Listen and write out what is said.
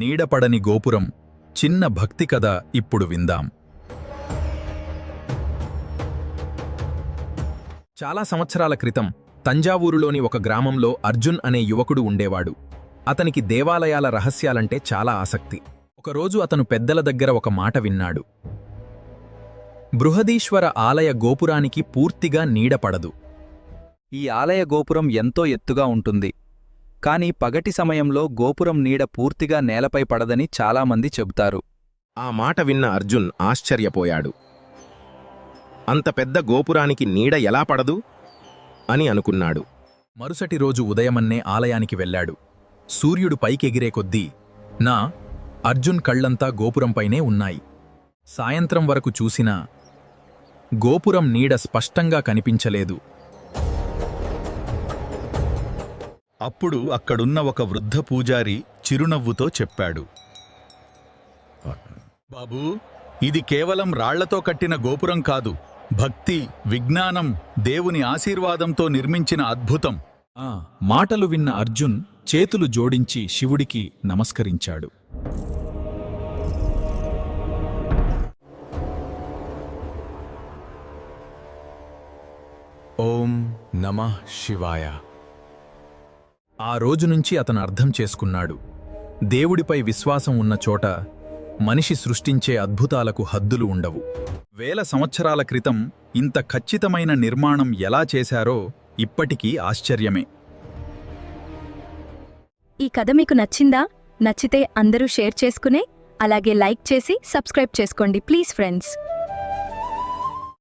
నీడపడని గోపురం చిన్న భక్తి కథ ఇప్పుడు విందాం. చాలా సంవత్సరాల క్రితం తంజావూరులోని ఒక గ్రామంలో అర్జున్ అనే యువకుడు ఉండేవాడు. అతనికి దేవాలయాల రహస్యాలంటే చాలా ఆసక్తి. ఒకరోజు అతను పెద్దల దగ్గర ఒక మాట విన్నాడు. బృహదీశ్వర ఆలయ గోపురానికి పూర్తిగా నీడపడదు. ఈ ఆలయ గోపురం ఎంతో ఎత్తుగా ఉంటుంది, కాని పగటి సమయంలో గోపురం నీడ పూర్తిగా నేలపై పడదని చాలామంది చెబుతారు. ఆ మాట విన్న అర్జున్ ఆశ్చర్యపోయాడు. అంత పెద్ద గోపురానికి నీడ ఎలా పడదు అని అనుకున్నాడు. మరుసటి రోజు ఉదయమన్నే ఆలయానికి వెళ్ళాడు. సూర్యుడు పైకెగిరే కొద్దీ అర్జున్ కళ్లంతా గోపురంపైనే ఉన్నాయి. సాయంత్రం వరకు చూసినా గోపురం నీడ స్పష్టంగా కనిపించలేదు. అప్పుడు అక్కడున్న ఒక వృద్ధ పూజారి చిరునవ్వుతో చెప్పాడు, బాబూ, ఇది కేవలం రాళ్లతో కట్టిన గోపురం కాదు, భక్తి, విజ్ఞానం, దేవుని ఆశీర్వాదంతో నిర్మించిన అద్భుతం. ఆ మాటలు విన్న అర్జున్ చేతులు జోడించి శివుడికి నమస్కరించాడు. ఓం నమః శివాయ. ఆ రోజు నుంచి అతను అర్థం చేసుకున్నాడు, దేవుడిపై విశ్వాసం ఉన్న చోట మనిషి సృష్టించే అద్భుతాలకు హద్దులు ఉండవు. వేల సంవత్సరాల క్రితం ఇంత ఖచ్చితమైన నిర్మాణం ఎలా చేశారో ఇప్పటికీ ఆశ్చర్యమే. ఈ కథ మీకు నచ్చిందా? నచ్చితే అందరూ షేర్ చేసుకునే, అలాగే లైక్ చేసి సబ్స్క్రైబ్ చేసుకోండి ప్లీజ్ ఫ్రెండ్స్.